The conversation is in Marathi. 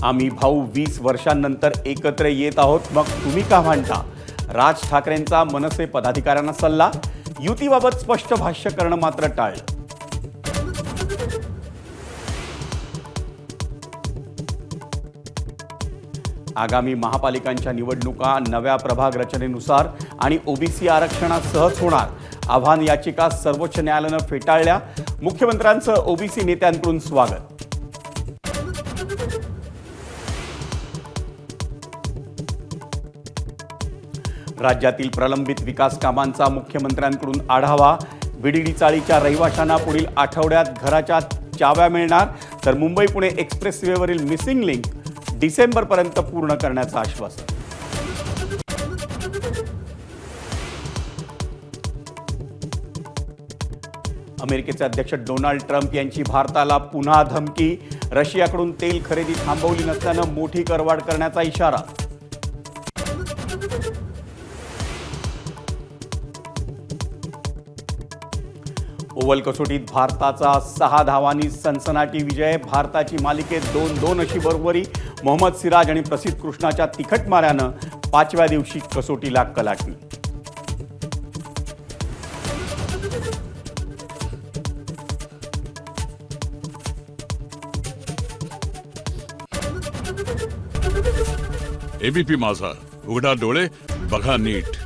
आम्ही भाऊ 20 वर्षांनंतर एकत्र येत आहोत, मग तुम्ही का भांडता? राज ठाकरेंचा मनसे पदाधिकाऱ्यांना सल्ला, युतीबाबत स्पष्ट भाष्य करणं मात्र टाळलं. आगामी महापालिकांच्या निवडणुका नव्या प्रभाग रचनेनुसार आणि ओबीसी आरक्षणासहच होणार. आव्हान याचिका सर्वोच्च न्यायालयानं फेटाळल्या. मुख्यमंत्र्यांचं ओबीसी नेत्यांकडून स्वागत. राज्यातील प्रलंबित विकास कामांचा मुख्यमंत्र्यांकडून आढावा. बीडीडी चाळीच्या रहिवाशांना पुढील आठवड्यात घराच्या चाव्या मिळणार, तर मुंबई पुणे एक्सप्रेसवेवरील मिसिंग लिंक डिसेंबरपर्यंत पूर्ण करण्याचं आश्वासन. अमेरिकेचे अध्यक्ष डोनाल्ड ट्रम्प यांची भारताला पुन्हा धमकी. रशियाकडून तेल खरेदी थांबवली नसल्यानं मोठी करवाढ करण्याचा इशारा. ओव्हल कसोटीत भारताचा 6 धावांनी सनसनाटी विजय. भारताची मालिकेत 2-2 अशी बरोबरी. मोहम्मद सिराज आणि प्रसिद्ध कृष्णाच्या तिखट माऱ्यानं 5व्या दिवशी कसोटीला कलाटणी. एबीपी माझा, उघडा डोळे बघा नीट.